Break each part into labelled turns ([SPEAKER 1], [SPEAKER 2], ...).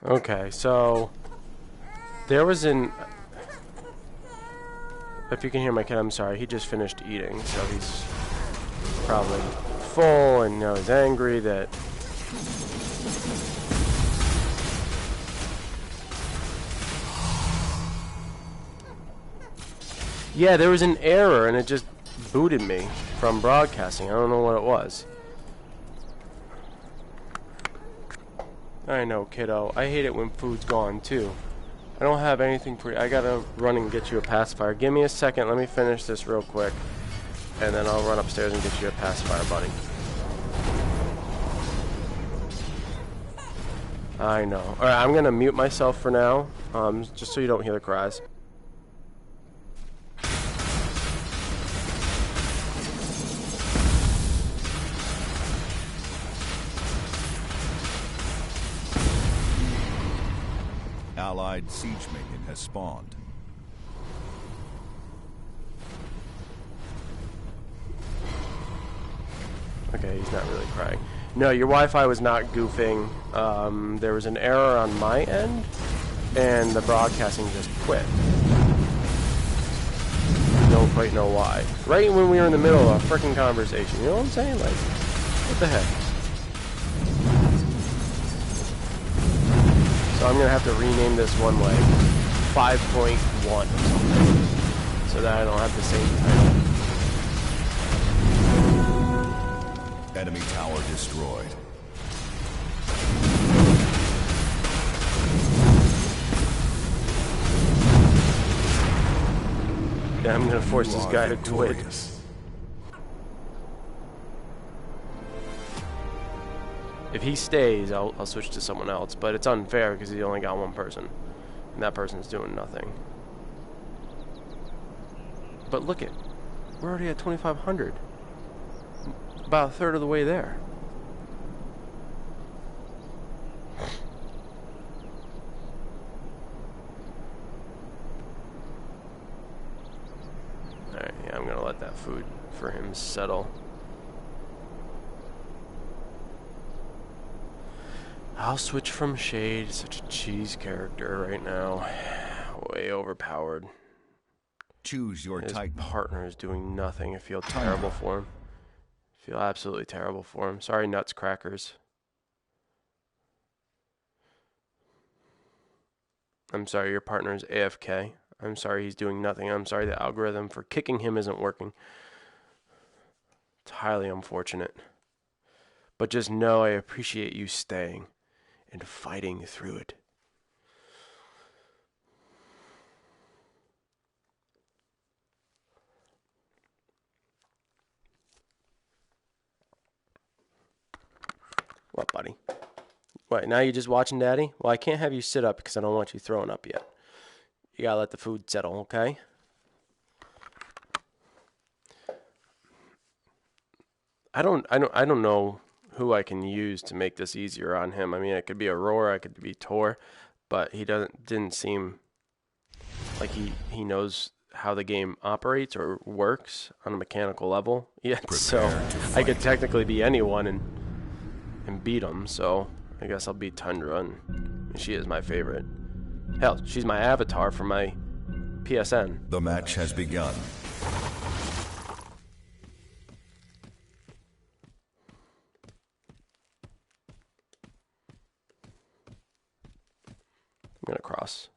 [SPEAKER 1] Okay, so there was an... If you can hear my kid, I'm sorry. He just finished eating, so he's probably full, and now he's angry that... Yeah, there was an error, and it just booted me from broadcasting. I don't know what it was. I know, kiddo. I hate it when food's gone, too. I don't have anything for you. I gotta run and get you a pacifier. Give me a second. Let me finish this real quick. And then I'll run upstairs and get you a pacifier, buddy. I know. Alright, I'm gonna mute myself for now. Just so you don't hear the cries.
[SPEAKER 2] Allied siege minion has spawned.
[SPEAKER 1] Okay, he's not really crying. No, your Wi-Fi was not goofing. There was an error on my end, and the broadcasting just quit. Don't quite know why. Right when we were in the middle of a freaking conversation. You know what I'm saying? Like, what the heck? So I'm going to have to rename this one like 5.1 or something, so that I don't have the same title.
[SPEAKER 2] Enemy tower destroyed.
[SPEAKER 1] Yeah, I'm going to force this guy to quit. If he stays, I'll switch to someone else, but it's unfair because he only got one person, and that person's doing nothing. But look it, we're already at 2,500. About a third of the way there. Alright, yeah, I'm gonna let that food for him settle. I'll switch from Shade, such a cheese character right now. Way overpowered.
[SPEAKER 2] Choose your type.
[SPEAKER 1] His partner is doing nothing. I feel terrible for him. I feel absolutely terrible for him. Sorry, nuts crackers. I'm sorry, your partner is AFK. I'm sorry he's doing nothing. I'm sorry the algorithm for kicking him isn't working. It's highly unfortunate. But just know I appreciate you staying and fighting through it. What, buddy? What, now you're just watching Daddy? Well, I can't have you sit up because I don't want you throwing up yet. You gotta let the food settle, okay? I don't know who I can use to make this easier on him. I mean, it could be Aurora, it could be Tor, but he didn't seem like he knows how the game operates or works on a mechanical level yet. So I could technically be anyone and beat him. So I guess I'll beat Tundra, and she is my favorite. Hell, she's my avatar for my PSN.
[SPEAKER 2] The match has begun.
[SPEAKER 1] I'm gonna cross.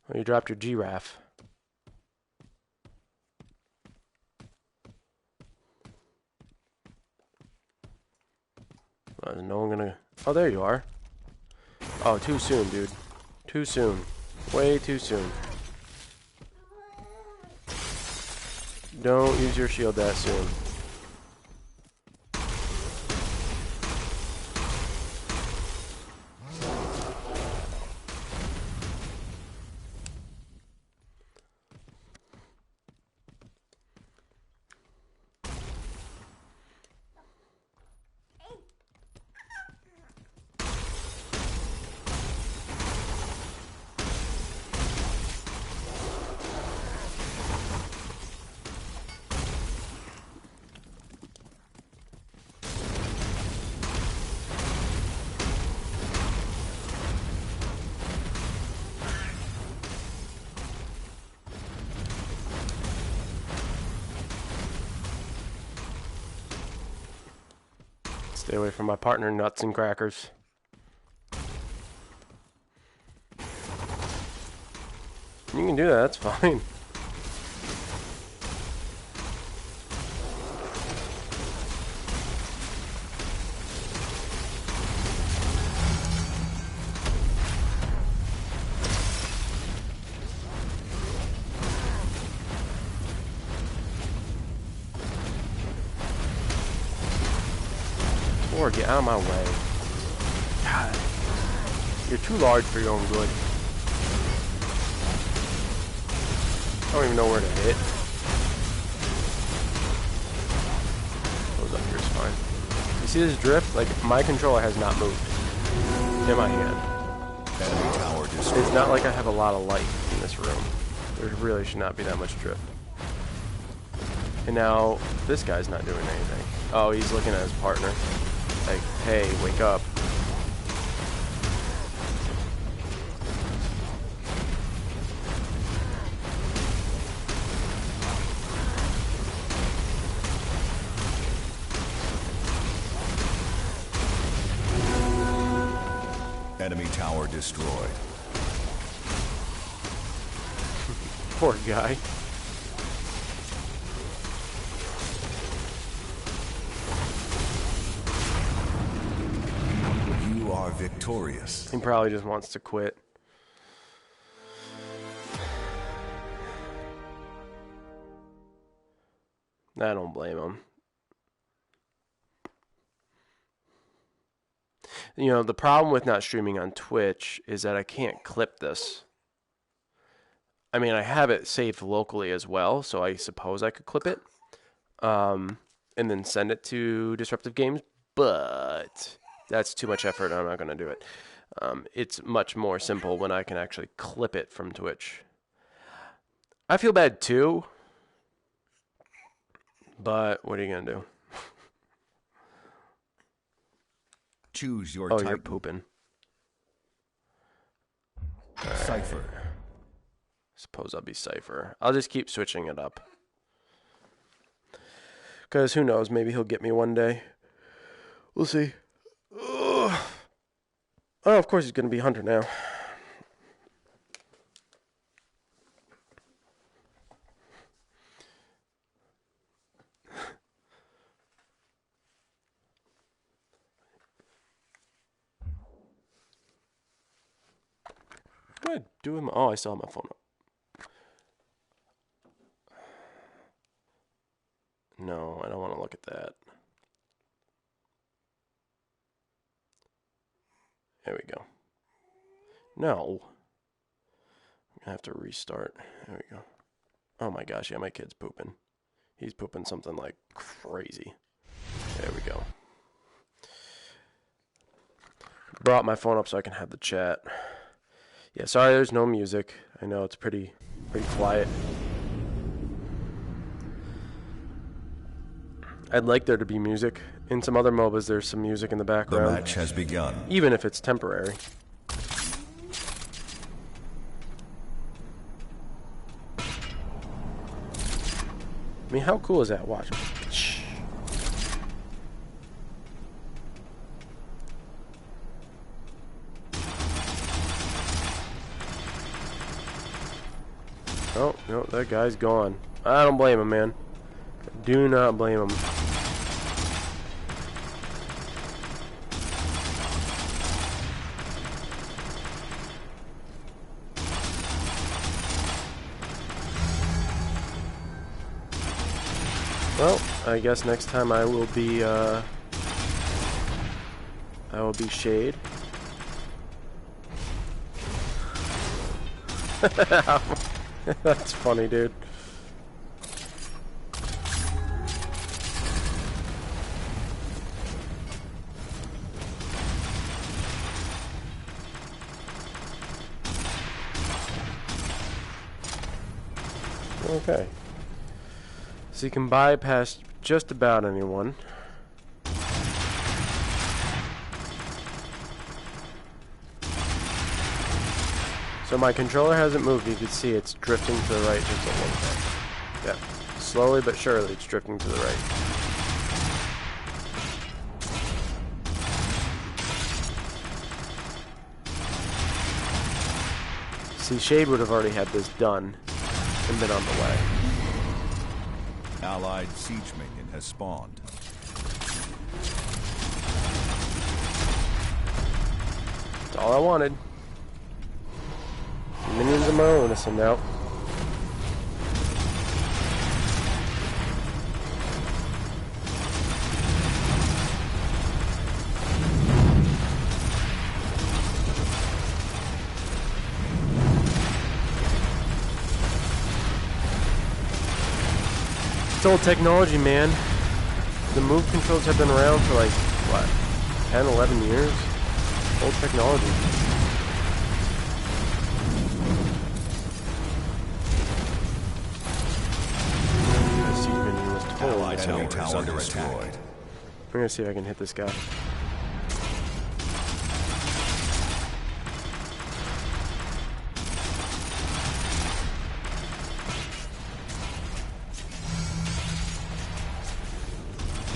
[SPEAKER 1] Oh, you dropped your giraffe. Is no one gonna... Oh, there you are. Oh, too soon, dude. Too soon. Way too soon. Don't use your shield that soon. Stay away from my partner, nuts and crackers. You can do that, that's fine. Or get out of my way. God, you're too large for your own good. I don't even know where to hit. Goes up here is fine. You see this drift? Like, my controller has not moved in my hand.
[SPEAKER 2] Enemy tower destroyed.
[SPEAKER 1] It's not like I have a lot of light in this room. There really should not be that much drift. And now, this guy's not doing anything. Oh, he's looking at his partner. Like, hey, wake up.
[SPEAKER 2] Enemy tower destroyed.
[SPEAKER 1] Poor guy.
[SPEAKER 2] You are victorious.
[SPEAKER 1] He probably just wants to quit. I don't blame him. You know, the problem with not streaming on Twitch is that I can't clip this. I mean, I have it saved locally as well, so I suppose I could clip it. And then send it to Disruptive Games, but that's too much effort. I'm not going to do it. It's much more simple when I can actually clip it from Twitch. I feel bad too, but what are you going to do?
[SPEAKER 2] Choose your
[SPEAKER 1] Oh,
[SPEAKER 2] type.
[SPEAKER 1] you're pooping.
[SPEAKER 2] Cypher.
[SPEAKER 1] Suppose I'll be Cypher. I'll just keep switching it up. Because who knows, maybe he'll get me one day. We'll see. Ugh. Oh, of course he's going to be Hunter now. What do I do with my... Oh, I still have my phone up. No, I don't want to look at that. There we go. No. I'm going to have to restart. There we go. Oh my gosh, yeah, my kid's pooping. He's pooping something like crazy. There we go. Brought my phone up so I can have the chat. Yeah, sorry there's no music. I know it's pretty quiet. I'd like there to be music. In some other MOBAs, there's some music in the
[SPEAKER 2] The
[SPEAKER 1] background.
[SPEAKER 2] match has begun.
[SPEAKER 1] Even if it's temporary. I mean, how cool is that? Watch. Oh, no, that guy's gone. I don't blame him, man. Do not blame him. Well, I guess next time I will be Shade. That's funny, dude. Okay. So you can bypass just about anyone. So my controller hasn't moved. You can see it's drifting to the right just a little bit. Yeah. Slowly but surely it's drifting to the right. See, Shade would have already had this done and been on the way.
[SPEAKER 2] Allied siege minion has spawned.
[SPEAKER 1] That's all I wanted. Minions of my own, listen now. It's old technology, man. The move controls have been around for like, what, 10, 11 years? Old technology. The siege minion was totally
[SPEAKER 2] Enemy tower destroyed.
[SPEAKER 1] I'm gonna see if I can hit this guy.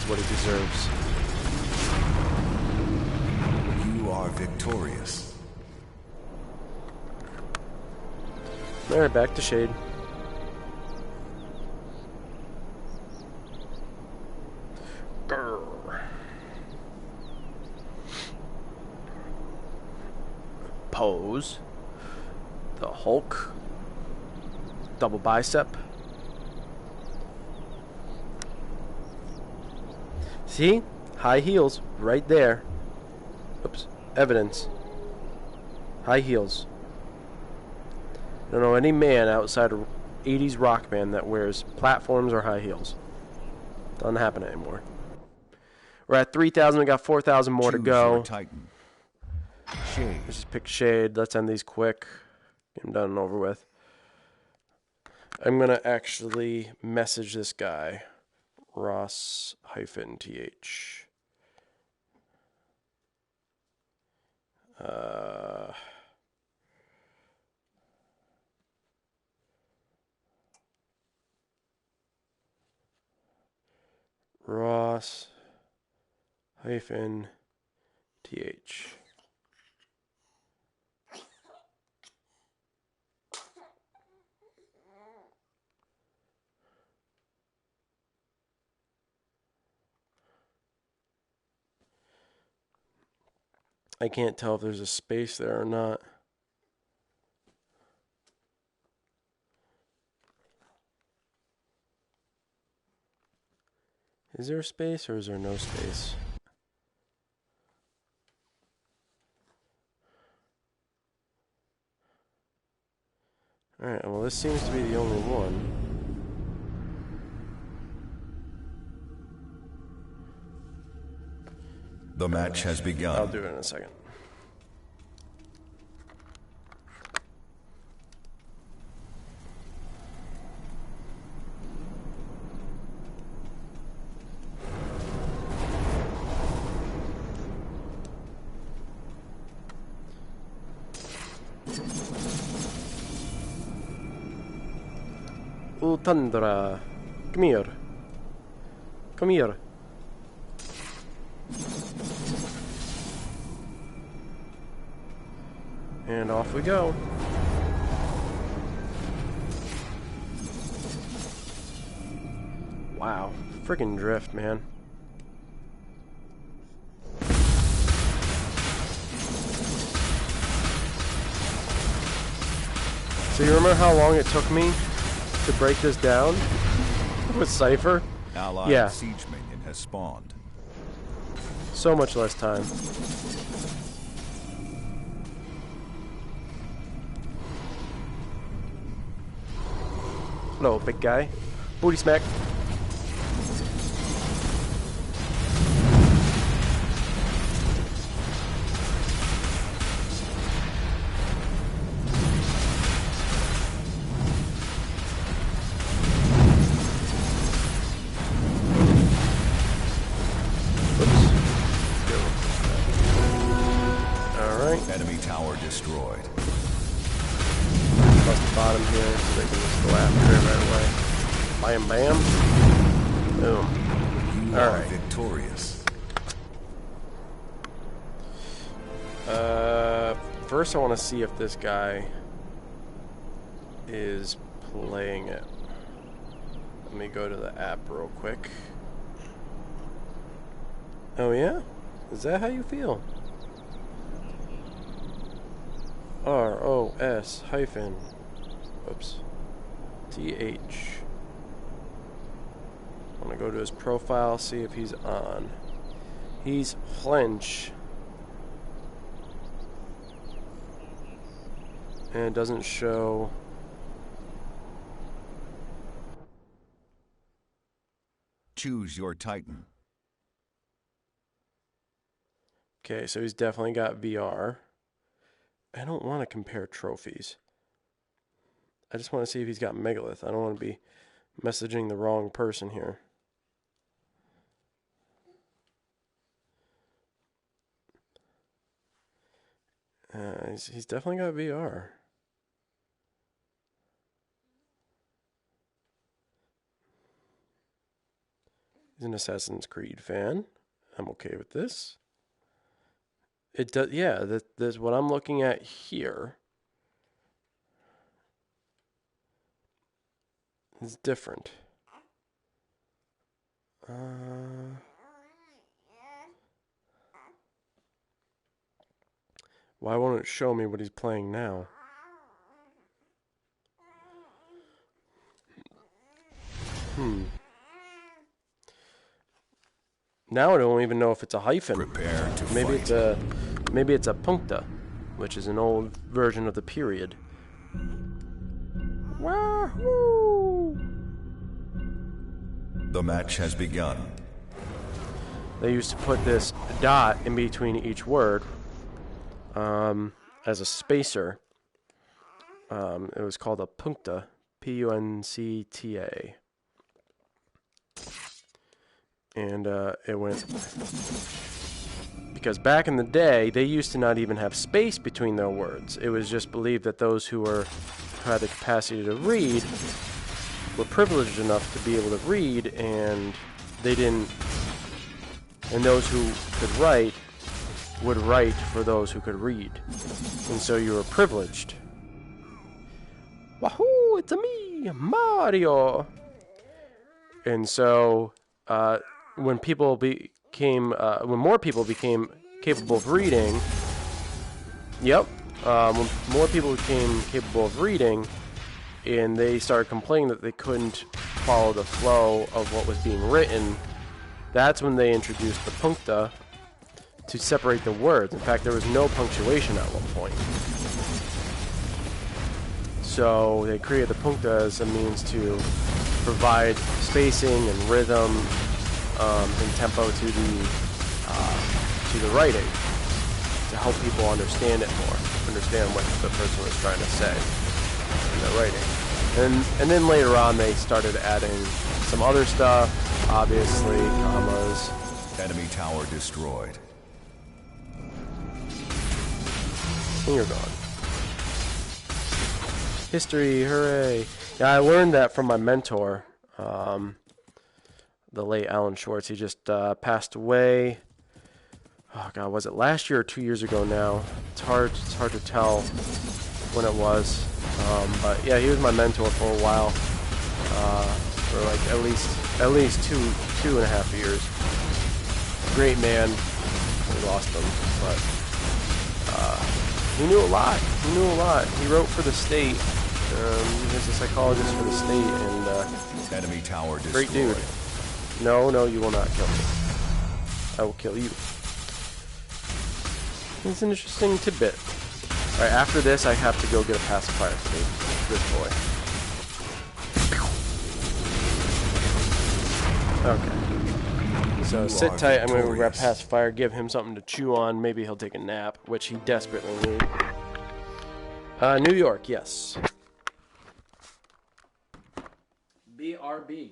[SPEAKER 1] What he deserves.
[SPEAKER 2] You are victorious.
[SPEAKER 1] Alright, back to Shade. Grr. Pose. The Hulk. Double bicep. See? High heels. Right there. Oops. Evidence. High heels. I don't know any man outside of 80s rock band that wears platforms or high heels. Doesn't happen anymore. We're at 3,000. We got 4,000 more to go.
[SPEAKER 2] Titan. Shade.
[SPEAKER 1] Let's just pick Shade. Let's end these quick. Get them done and over with. I'm going to actually message this guy. Ross-th. Ross-th. I can't tell if there's a space there or not. Is there a space or is there no space? Alright, well this seems to be the only one.
[SPEAKER 2] The match has begun.
[SPEAKER 1] I'll do it in a second. Oh, Tundra. Come here. Come here. And off we go. Wow. Freaking drift, man. So you remember how long it took me to break this down with Cypher?
[SPEAKER 2] Allied siege minion has spawned.
[SPEAKER 1] So much less time. Hello, big guy. Booty smack.
[SPEAKER 2] Enemy tower destroyed.
[SPEAKER 1] Plus the bottom here, so they can just go after it right away. Bam, bam. Boom.
[SPEAKER 2] You are victorious.
[SPEAKER 1] First I want to see if this guy is playing it. Let me go to the app real quick. Oh yeah? Is that how you feel? ROS hyphen. Oops. TH. I want to go to his profile, see if he's on. He's Flinch. And it doesn't show.
[SPEAKER 2] Choose your Titan.
[SPEAKER 1] Okay, so he's definitely got VR. I don't want to compare trophies. I just want to see if he's got Megalith. I don't want to be messaging the wrong person here. He's definitely got VR. He's an Assassin's Creed fan. I'm okay with this. It does, yeah. That's what I'm looking at here. Is different. Why won't it show me what he's playing now? Now I don't even know if it's a hyphen.
[SPEAKER 2] Prepare to
[SPEAKER 1] Maybe
[SPEAKER 2] fight.
[SPEAKER 1] maybe it's a puncta, which is an old version of the period. Wahoo!
[SPEAKER 2] The match has begun.
[SPEAKER 1] They used to put this dot in between each word as a spacer. It was called a puncta, Puncta. And it went... Because back in the day, they used to not even have space between their words. It was just believed that those who had the capacity to read were privileged enough to be able to read, and they didn't... And those who could write would write for those who could read. And so you were privileged. Wahoo! It's me, Mario! And so, when more people became capable of reading, when more people became capable of reading, and they started complaining that they couldn't follow the flow of what was being written, that's when they introduced the puncta to separate the words. In fact, there was no punctuation at one point. So they created the puncta as a means to provide spacing and rhythm and tempo to the writing, to help people understand it more, understand what the person was trying to say in the writing. And then later on they started adding some other stuff, obviously, commas.
[SPEAKER 2] Enemy tower destroyed.
[SPEAKER 1] And you're gone. History, hooray. Yeah, I learned that from my mentor, the late Alan Schwartz. He just passed away. Oh God, was it last year or 2 years ago now? It's hard to tell when it was. But yeah, he was my mentor for a while, for like at least two and a half years. Great man. We lost him, but he knew a lot. He wrote for the state. He was a psychologist for the state, and
[SPEAKER 2] Enemy tower destroyed.
[SPEAKER 1] great dude. No, you will not kill me. I will kill you. It's an interesting tidbit. Alright, after this, I have to go get a pacifier for this boy. Okay. So sit tight. I'm going to grab pacifier, give him something to chew on. Maybe he'll take a nap, which he desperately needs. New York, yes. BRB.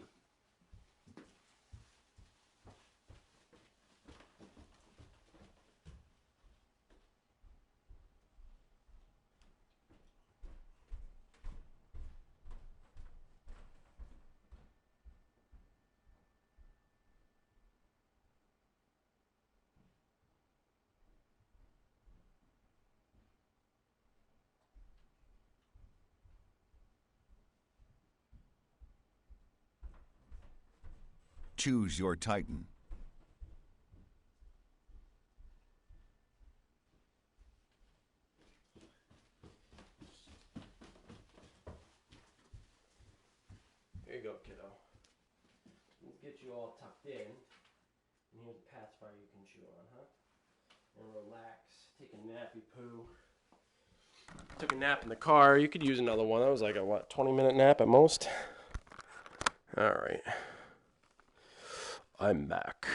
[SPEAKER 2] Choose your Titan.
[SPEAKER 1] Here you go, kiddo. Let's get you all tucked in. And here's a pacifier you can chew on, huh? And relax. Take a nappy poo. Took a nap in the car. You could use another one. That was like a, 20-minute nap at most? Alright. I'm back.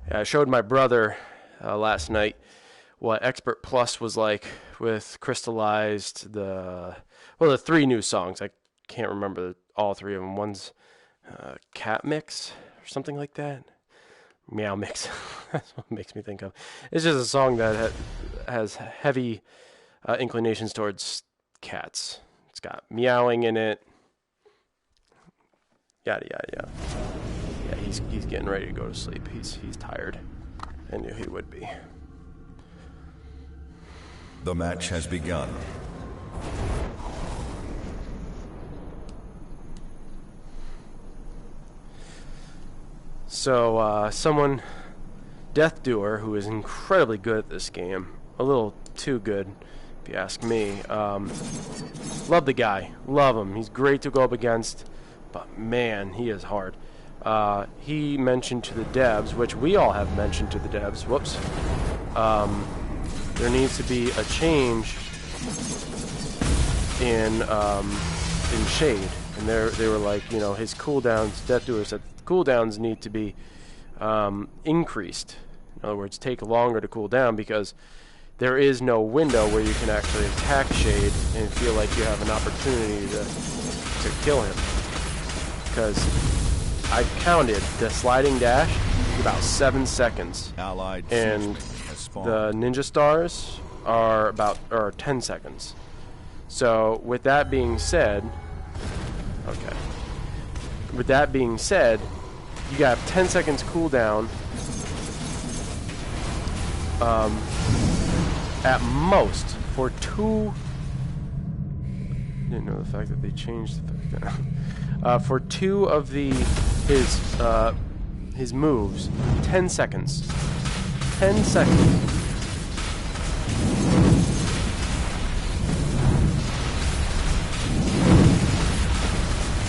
[SPEAKER 1] Yeah, I showed my brother last night what Expert Plus was like with Crystallized, the 3 new songs. I can't remember all 3 of them. One's Cat Mix or something like that. Meow Mix. That's what it makes me think of. It's just a song that has heavy inclinations towards cats. It's got meowing in it. Yada yada yada. Yeah, he's getting ready to go to sleep. He's tired. I knew he would be.
[SPEAKER 2] The match has begun.
[SPEAKER 1] So, someone, Death Doer, who is incredibly good at this game, a little too good, if you ask me. Love the guy. Love him. He's great to go up against, but man, he is hard. He mentioned to the devs, which we all have mentioned to the devs, whoops, there needs to be a change in shade. And they were like, you know, his cooldowns, Death Doer said, cooldowns need to be increased. In other words, take longer to cool down because there is no window where you can actually attack Shade and feel like you have an opportunity to kill him. Because I counted the sliding dash about 7 seconds,
[SPEAKER 2] Allied
[SPEAKER 1] and the ninja stars are 10 seconds. So with that being said, okay. With that being said, you got 10 seconds cooldown at most for 2. Didn't know the fact that they changed the fact that for 2 of his moves. 10 seconds. 10 seconds.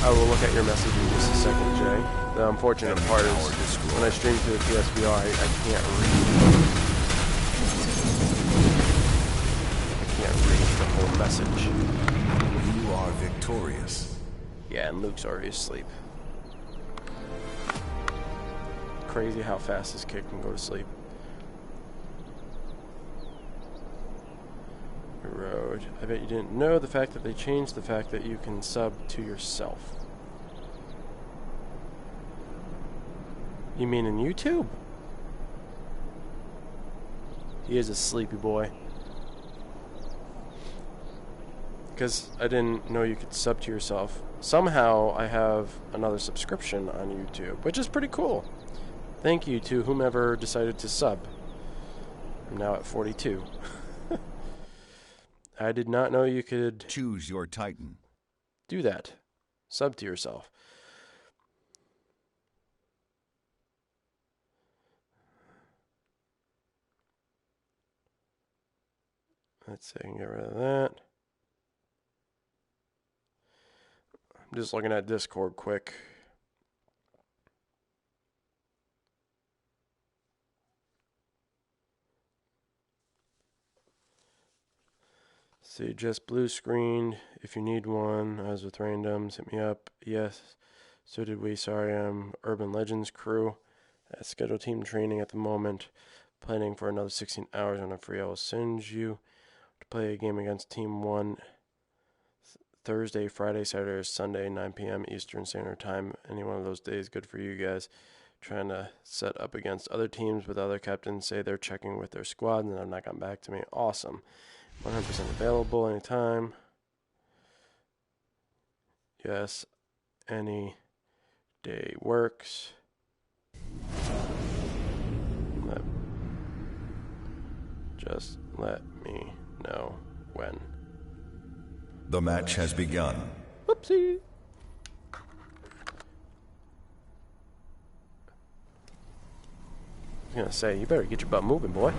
[SPEAKER 1] I will look at your message in just a second, Jay. The unfortunate part is when I stream to the PSVR, I can't read. I can't read the whole message.
[SPEAKER 2] You are victorious.
[SPEAKER 1] Yeah, and Luke's already asleep. Crazy how fast this kid can go to sleep. Road. I bet you didn't know the fact that they changed the fact that you can sub to yourself. You mean in YouTube? He is a sleepy boy. Because I didn't know you could sub to yourself. Somehow I have another subscription on YouTube, which is pretty cool. Thank you to whomever decided to sub. I'm now at 42. I did not know you could
[SPEAKER 2] Choose your Titan.
[SPEAKER 1] do that. Sub to yourself. Let's see, I can get rid of that. I'm just looking at Discord quick. See, just blue screened. If you need one, as with randoms, hit me up. Yes, so did we. Sorry, I'm Urban Legends crew. At scheduled team training at the moment. Planning for another 16 hours when I'm free. I will send you to play a game against Team 1 Thursday, Friday, Saturday, or Sunday, 9 p.m. Eastern Standard Time. Any one of those days good for you guys. Trying to set up against other teams with other captains. Say they're checking with their squad and they're not gotten back to me. Awesome. 100% available anytime. Yes, any day works. Just let me know when.
[SPEAKER 2] The match has begun.
[SPEAKER 1] Whoopsie. I was gonna say, you better get your butt moving, boy.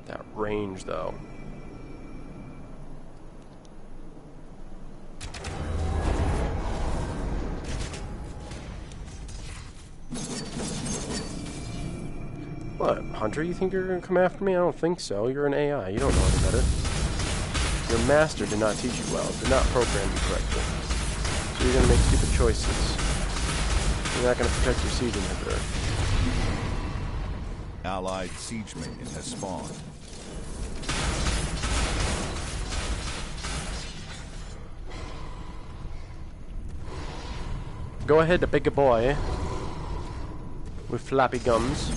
[SPEAKER 1] That range, though. What, Hunter, you think you're gonna come after me? I don't think so. You're an AI. You don't know any better. Your master did not teach you well, did not program you correctly. So you're gonna make stupid choices. You're not gonna protect your siege inhibitor.
[SPEAKER 2] Allied siege minion has spawned.
[SPEAKER 1] Go ahead, the bigger boy. With flappy gums.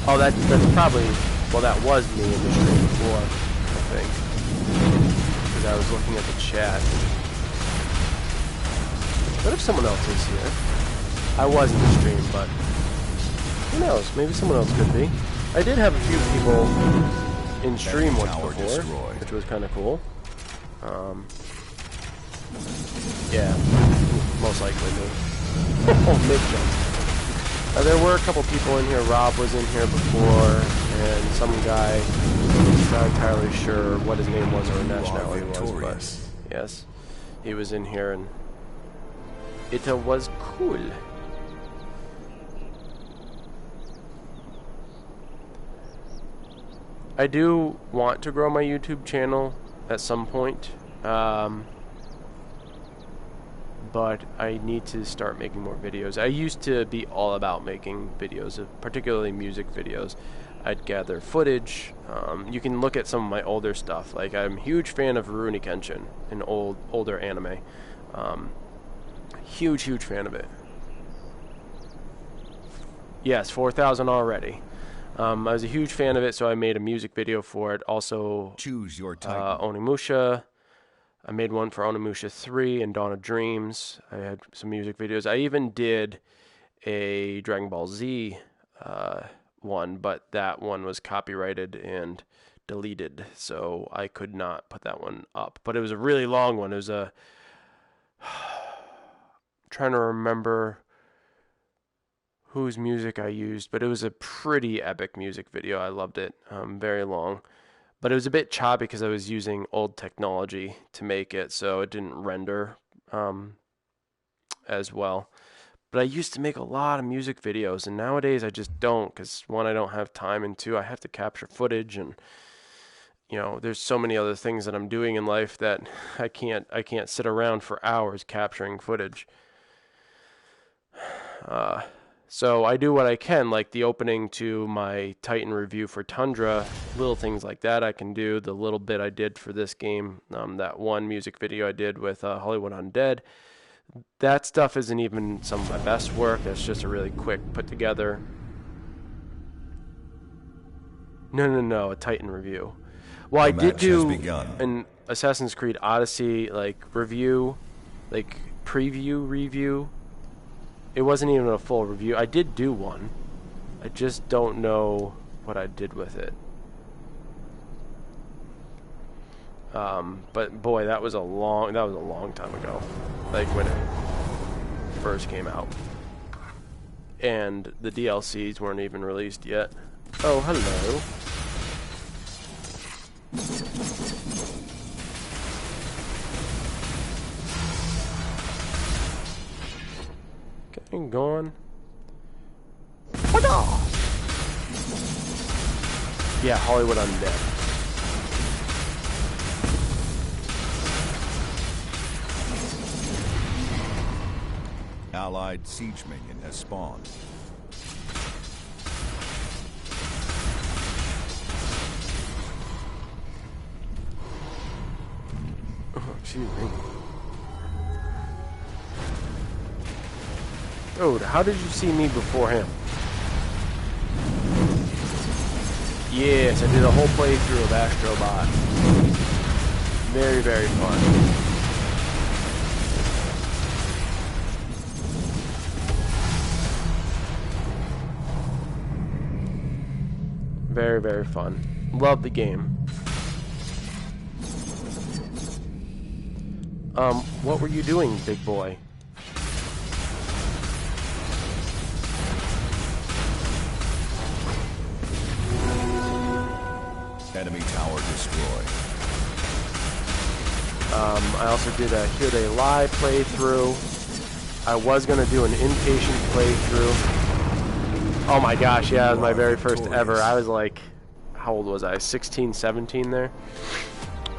[SPEAKER 1] Oh, that's probably... Well, that was me in the stream before, I think. Because I was looking at the chat. What if someone else is here? I was in the stream, but... Who knows? Maybe someone else could be. I did have a few people in stream once before, which was kind of cool. Yeah, most likely me. Oh, mid-jump. There were a couple people in here. Rob was in here before, and some guy, not entirely sure what his name was or nationality was, but yes, he was in here, and it was cool. I do want to grow my YouTube channel at some point, but I need to start making more videos. I used to be all about making videos, particularly music videos. I'd gather footage. You can look at some of my older stuff. Like, I'm a huge fan of Rurouni Kenshin, an older anime. Huge fan of it. Yes, 4,000 already. I was a huge fan of it, so I made a music video for it. Also,
[SPEAKER 2] choose your type.
[SPEAKER 1] Onimusha. I made one for Onimusha 3 and Dawn of Dreams. I had some music videos. I even did a Dragon Ball Z one, but that one was copyrighted and deleted, so I could not put that one up. But it was a really long one. It was a... I'm trying to remember whose music I used, but it was a pretty epic music video. I loved it. Very long. But it was a bit choppy because I was using old technology to make it, so it didn't render as well. But I used to make a lot of music videos, and nowadays I just don't, because one, I don't have time, and two, I have to capture footage, and you know, there's so many other things that I'm doing in life that I can't sit around for hours capturing footage. So I do what I can, like the opening to my Titan review for Tundra, little things like that I can do. The little bit I did for this game, that one music video I did with Hollywood Undead, that stuff isn't even some of my best work. That's just a really quick put together. No, a Titan review. Well, I did do an Assassin's Creed Odyssey review, preview review. It wasn't even a full review. I did do one. I just don't know what I did with it. But boy, that was a long time ago. Like when it first came out. And the DLCs weren't even released yet. Oh, hello. Okay, gone. Yeah, Hollywood Undead.
[SPEAKER 2] Allied siege minion has spawned.
[SPEAKER 1] Oh, excuse me. Dude, how did you see me before him? Yes, I did a whole playthrough of Astrobot. Very, very fun. Very, very fun. Love the game. What were you doing, big boy?
[SPEAKER 2] Enemy tower destroyed.
[SPEAKER 1] I also did a Here They Lie playthrough. I was going to do an inpatient playthrough. Oh my gosh, yeah, it was my very first ever. I was like, how old was I? 16, 17 there?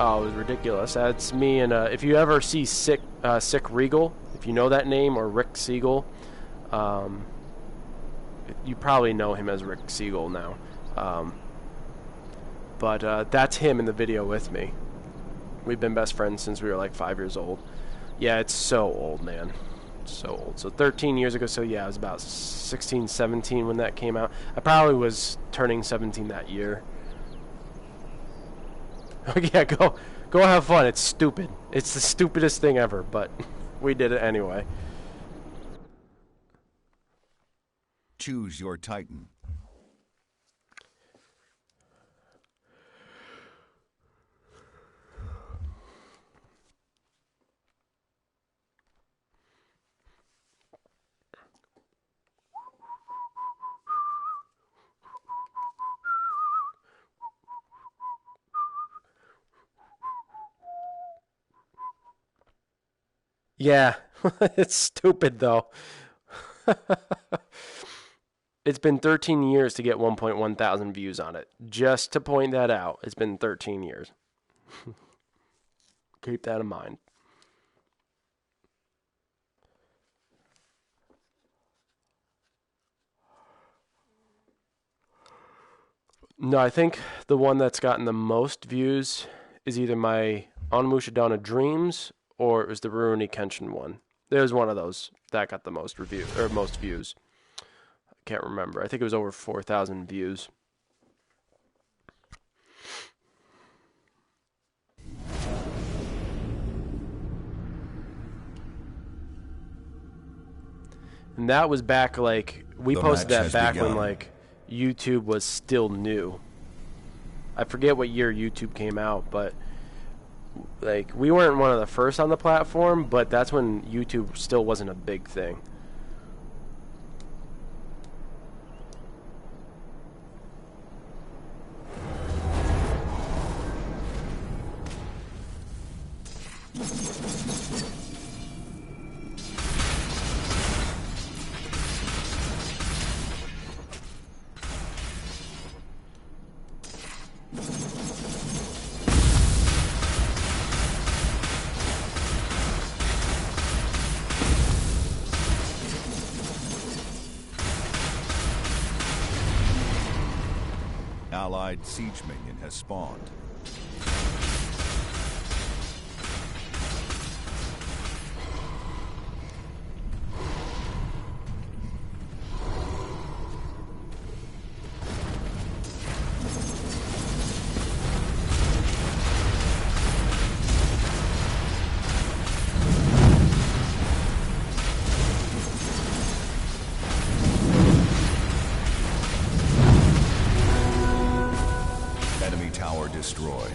[SPEAKER 1] Oh, it was ridiculous. That's me, and if you ever see Sick Regal, if you know that name, or Rick Siegel, you probably know him as Rick Siegel now. But that's him in the video with me. We've been best friends since we were like 5 years old. Yeah, it's so old, man. So old. So 13 years ago, so yeah, I was about 16, 17 when that came out. I probably was turning 17 that year. Yeah, go have fun. It's stupid. It's the stupidest thing ever, but we did it anyway.
[SPEAKER 2] Choose your Titan.
[SPEAKER 1] Yeah, it's stupid though. It's been 13 years to get 1.1 thousand views on it. Just to point that out, it's been 13 years. Keep that in mind. No, I think the one that's gotten the most views is either my Onimusha Dawn of Dreams or it was the Rurouni Kenshin one. There's one of those that got the most most views. I can't remember. I think it was over 4,000 views. And that was back like we posted that back when like YouTube was still new. I forget what year YouTube came out, but like we weren't one of the first on the platform, but that's when YouTube still wasn't a big thing.
[SPEAKER 2] Allied siege minion has spawned. Tower destroyed.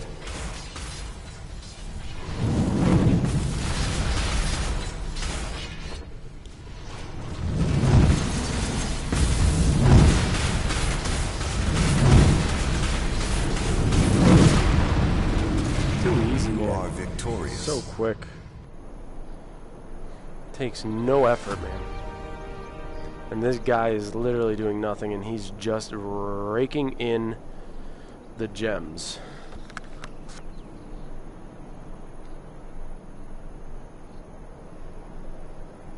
[SPEAKER 1] Too easy, man.
[SPEAKER 2] You are victorious.
[SPEAKER 1] So quick. Takes no effort, man. And this guy is literally doing nothing, and he's just raking in the gems.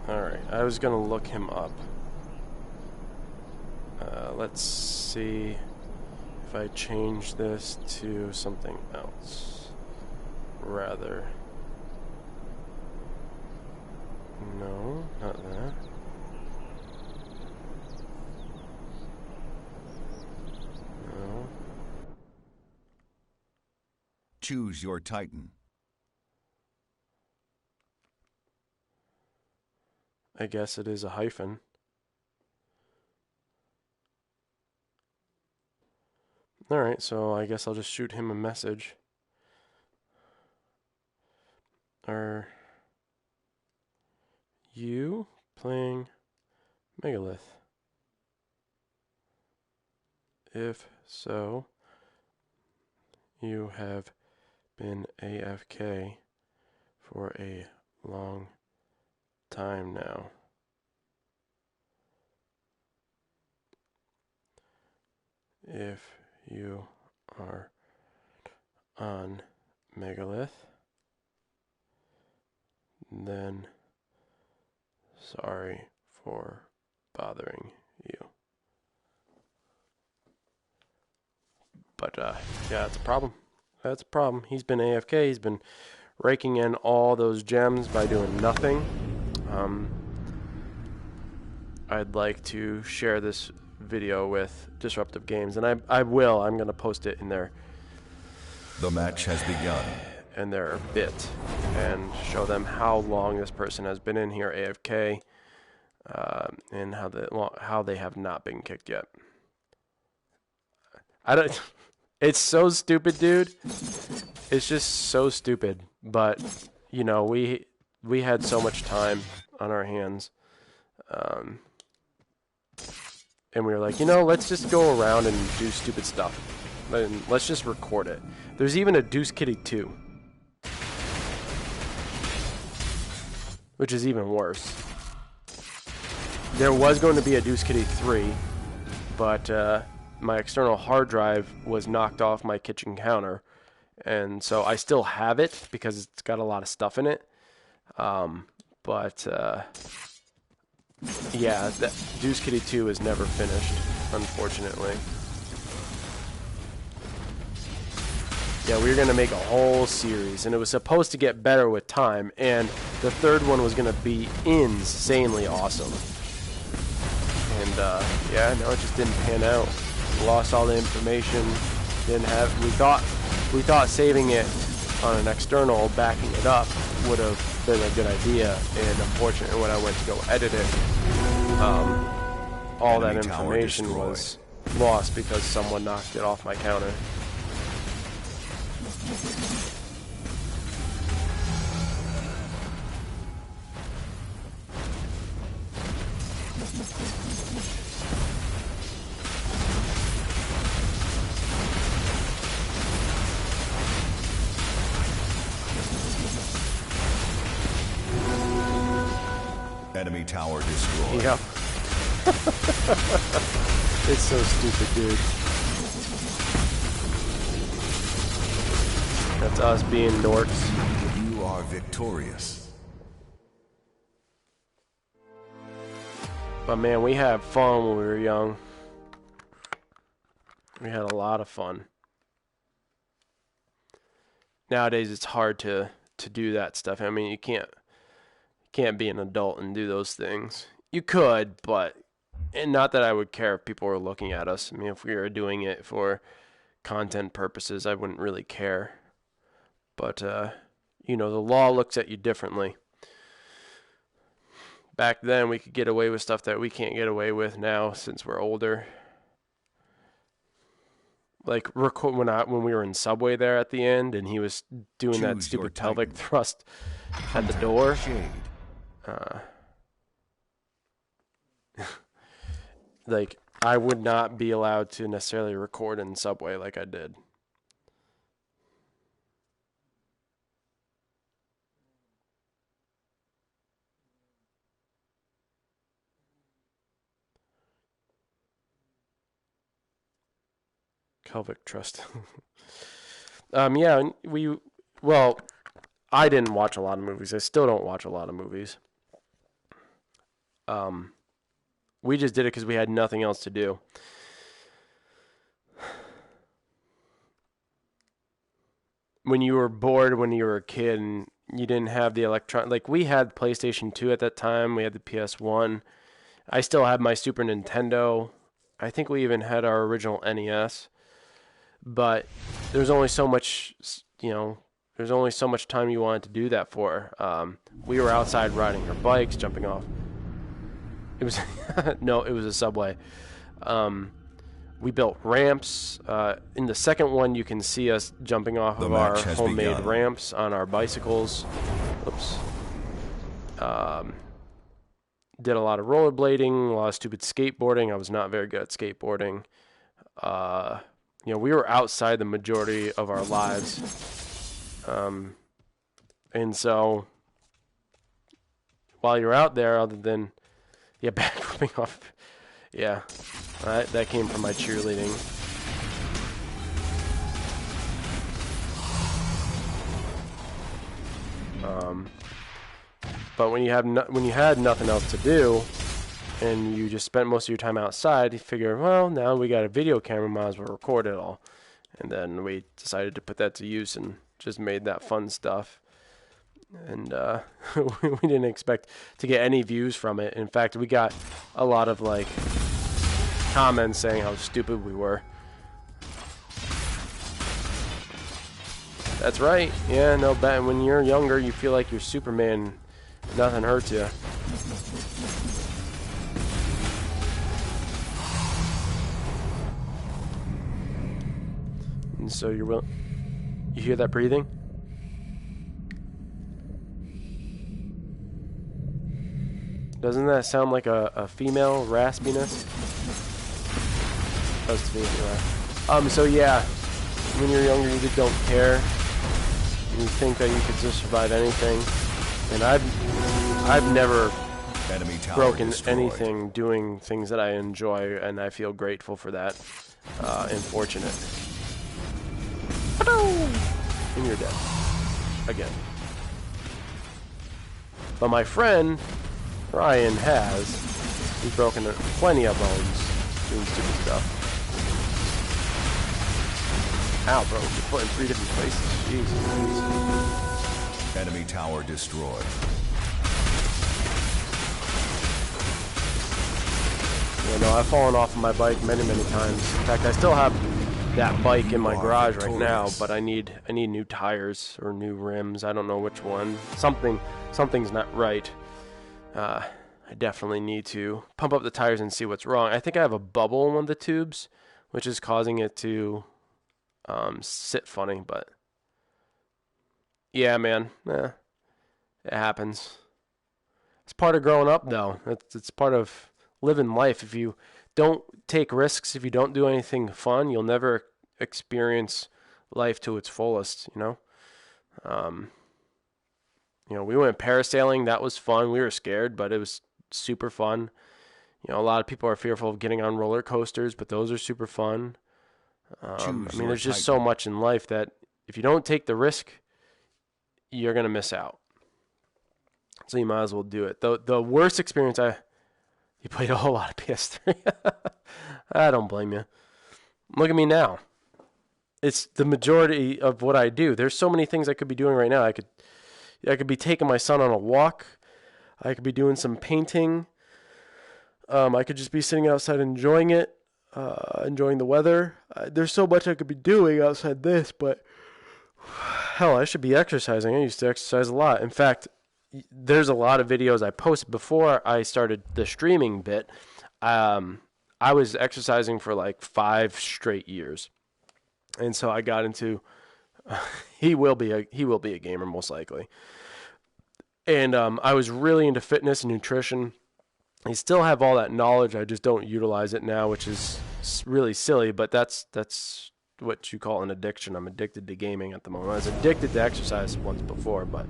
[SPEAKER 1] Alright, I was gonna look him up. Let's see if I change this to something else. Rather. No, not that. No.
[SPEAKER 2] Choose your Titan.
[SPEAKER 1] I guess it is a hyphen. Alright, so I guess I'll just shoot him a message. Are you playing Megalith? If so, you have been AFK for a long time now. If you are on Megalith, then sorry for bothering you. But yeah, that's a problem. That's a problem. He's been AFK. He's been raking in all those gems by doing nothing. I'd like to share this video with Disruptive Games, and I will. I'm going to post it in their
[SPEAKER 2] match has begun.
[SPEAKER 1] In their bit, and show them how long this person has been in here AFK, and how they have not been kicked yet. I don't. It's so stupid, dude. It's just so stupid. But you know, we had so much time on our hands, and we were like, you know, let's just go around and do stupid stuff. And let's just record it. There's even a Deuce Kitty 2, which is even worse. There was going to be a Deuce Kitty 3, but my external hard drive was knocked off my kitchen counter, and so I still have it because it's got a lot of stuff in it. But yeah, that Deuce Kitty 2 is never finished, unfortunately. Yeah, we were going to make a whole series, and it was supposed to get better with time, and the third one was going to be insanely awesome. And yeah, no, it just didn't pan out. We lost all the information. Didn't have. We thought saving it on an external, backing it up, would have been a good idea. And unfortunately, when I went to go edit it, all that information was lost because someone knocked it off my counter.
[SPEAKER 2] Enemy tower destroyed.
[SPEAKER 1] Yep. It's so stupid, dude. That's us being dorks.
[SPEAKER 2] You are victorious.
[SPEAKER 1] But man, we had fun when we were young. We had a lot of fun. Nowadays, it's hard to do that stuff. I mean, you can't be an adult and do those things. You could, but and not that I would care if people were looking at us. I mean, if we were doing it for content purposes, I wouldn't really care. But you know, the law looks at you differently. Back then, we could get away with stuff that we can't get away with now since we're older. Like when we were in Subway there at the end, and he was doing that stupid pelvic thrust at the door. Like, I would not be allowed to necessarily record in Subway like I did. Pelvic thrust. Yeah, well, I didn't watch a lot of movies. I still don't watch a lot of movies. We just did it because we had nothing else to do. When you were bored when you were a kid and you didn't have the like we had PlayStation 2 at that time, we had the PS1. I still had my Super Nintendo. I think we even had our original NES. But there's only so much, there's only so much time you wanted to do that for. We were outside riding our bikes, jumping off It was no, it was a subway. We built ramps. In the second one, you can see us jumping off
[SPEAKER 2] The
[SPEAKER 1] of our
[SPEAKER 2] match has
[SPEAKER 1] homemade
[SPEAKER 2] begun.
[SPEAKER 1] ramps on our bicycles. Oops. Did a lot of rollerblading, a lot of stupid skateboarding. I was not very good at skateboarding. You know, we were outside the majority of our lives. And so, while you're out there, other than, yeah, backflipping off, yeah, that came from my cheerleading. But when you had nothing else to do, and you just spent most of your time outside, you figure, well, now we got a video camera, might as well record it all. And then we decided to put that to use and just made that fun stuff. And we didn't expect to get any views from it. In fact, we got a lot of like comments saying how stupid we were. That's right. Yeah, no, when you're younger, you feel like you're Superman. Nothing hurts you. And so you hear that breathing? Doesn't that sound like a female raspiness? Does to me anyway. So yeah, when you're younger, you just don't care. You think that you could just survive anything. And I've never broken anything doing things that I enjoy, and I feel grateful for that. And fortunate. And you're dead. Again. But my friend, Ryan, he's broken plenty of bones doing stupid stuff. Ow, bro, you're put in 3 different places. Jeez.
[SPEAKER 2] Enemy tower destroyed.
[SPEAKER 1] You know, I've fallen off of my bike many times. In fact, I still have that bike in my garage right now, but I need new tires or new rims. I don't know which one. Something's not right. I definitely need to pump up the tires and see what's wrong. I think I have a bubble in one of the tubes, which is causing it to sit funny, but yeah, man, it happens. It's part of growing up, though. It's part of living life. If you don't take risks, if you don't do anything fun, you'll never experience life to its fullest, you know? You know, we went parasailing. That was fun. We were scared, but it was super fun. You know, a lot of people are fearful of getting on roller coasters, but those are super fun. I mean, there's just so much in life that if you don't take the risk, you're going to miss out. So you might as well do it. The worst experience you played a whole lot of PS3. I don't blame you. Look at me now. It's the majority of what I do. There's so many things I could be doing right now. I could be taking my son on a walk. I could be doing some painting. I could just be sitting outside enjoying it, enjoying the weather. There's so much I could be doing outside this, but hell, I should be exercising. I used to exercise a lot. In fact, there's a lot of videos I posted before I started the streaming bit. I was exercising for like 5 straight years. And so I got into he will be a gamer most likely. And I was really into fitness and nutrition. I still have all that knowledge. I just don't utilize it now, which is really silly, but that's what you call an addiction. I'm addicted to gaming at the moment. I was addicted to exercise once before, but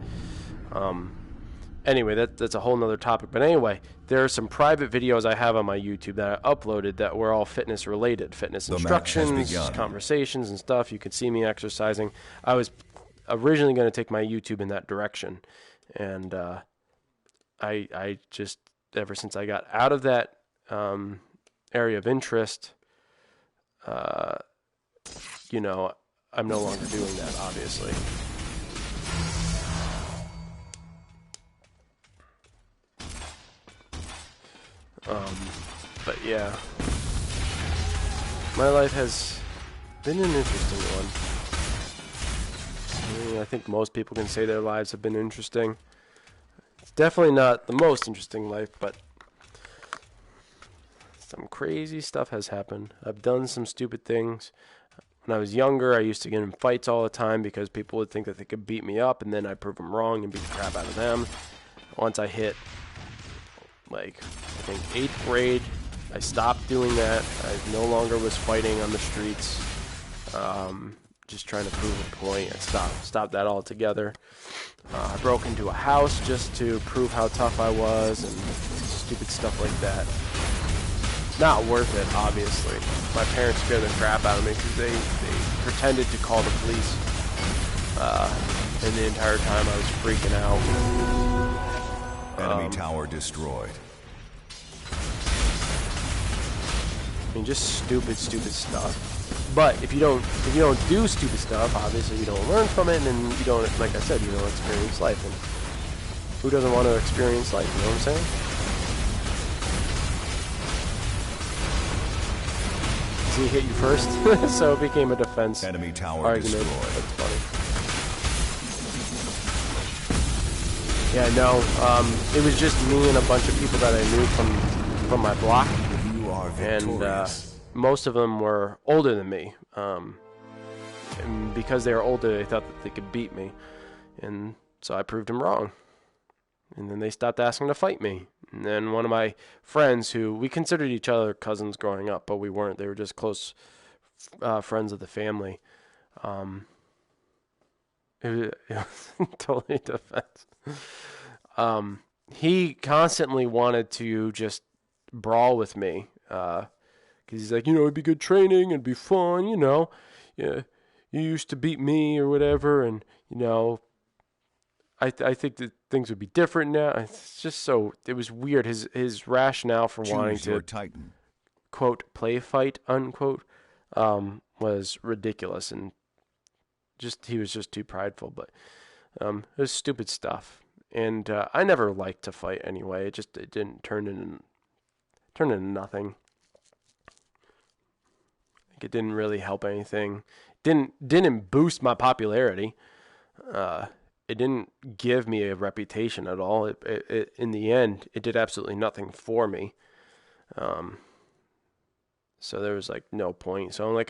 [SPEAKER 1] anyway, that's a whole nother topic. But anyway, there are some private videos I have on my YouTube that I uploaded that were all fitness related, fitness instructions, conversations and stuff. You could see me exercising. I was originally going to take my YouTube in that direction, and I just, ever since I got out of that area of interest, you know, I'm no longer doing that, obviously. But yeah, my life has been an interesting one. I mean, I think most people can say their lives have been interesting. It's definitely not the most interesting life, but some crazy stuff has happened. I've done some stupid things. When I was younger, I used to get in fights all the time because people would think that they could beat me up, and then I'd prove them wrong and beat the crap out of them. Once I hit, like, I think 8th grade, I stopped doing that. I no longer was fighting on the streets, just trying to prove a point. I stopped that altogether. I broke into a house just to prove how tough I was and stupid stuff like that. Not worth it, obviously. My parents scared the crap out of me because they pretended to call the police. And the entire time I was freaking out.
[SPEAKER 2] Enemy tower destroyed.
[SPEAKER 1] I mean, just stupid stuff. But if you don't do stupid stuff, obviously you don't learn from it, and you don't, like I said, you don't experience life. And who doesn't want to experience life? You know what I'm saying? He hit you first, so it became a defense
[SPEAKER 2] Enemy tower
[SPEAKER 1] argument.
[SPEAKER 2] destroyed.
[SPEAKER 1] That's funny. Yeah, no, it was just me and a bunch of people that I knew from my block,
[SPEAKER 2] You are victorious.
[SPEAKER 1] and most of them were older than me. And because they were older, they thought that they could beat me, and so I proved them wrong. And then they stopped asking to fight me. And then one of my friends, who we considered each other cousins growing up, but we weren't. They were just close friends of the family. It was totally defense. He constantly wanted to just brawl with me. Because he's like, it'd be good training, it'd be fun, Yeah, you used to beat me or whatever, and, I think that things would be different now. It's just so, it was weird. His rationale for wanting to,
[SPEAKER 2] Titan.
[SPEAKER 1] quote, play fight, unquote, was ridiculous, and he was just too prideful. But it was stupid stuff, and I never liked to fight anyway. It didn't turn into nothing. It didn't really help anything. Didn't boost my popularity. It didn't give me a reputation at all. It in the end, it did absolutely nothing for me. So there was like no point. So I'm like,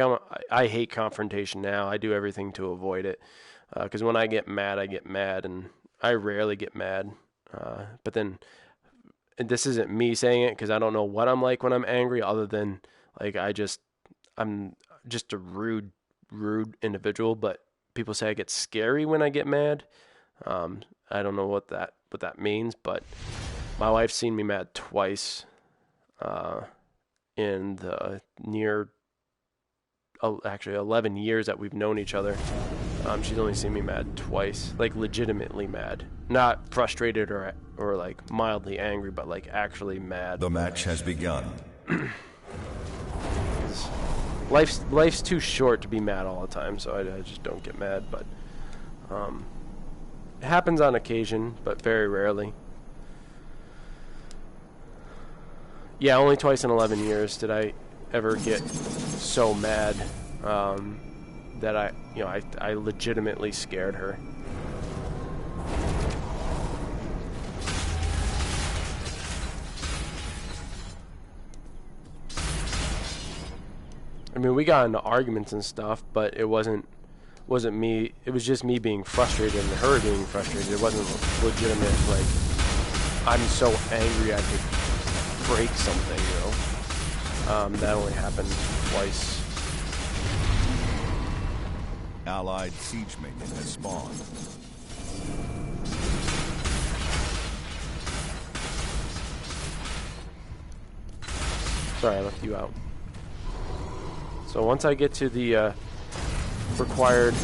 [SPEAKER 1] I hate confrontation now. I do everything to avoid it. Because when I get mad, and I rarely get mad. But then, and this isn't me saying it, because I don't know what I'm like when I'm angry, other than like I'm just a rude individual. But people say I get scary when I get mad. I don't know what that means, but my wife's seen me mad twice in the actually 11 years that we've known each other. She's only seen me mad twice, like legitimately mad, not frustrated or like mildly angry, but like actually mad.
[SPEAKER 2] The match has begun.
[SPEAKER 1] Life's too short to be mad all the time, so I just don't get mad. But it happens on occasion, but very rarely. Yeah, only twice in 11 years did I ever get so mad that I legitimately scared her. I mean, we got into arguments and stuff, but it wasn't me. It was just me being frustrated and her being frustrated. It wasn't legitimate, like, I'm so angry I could break something, that only happened twice.
[SPEAKER 2] Allied siege minion has spawned.
[SPEAKER 1] Sorry, I left you out. So once I get to the required...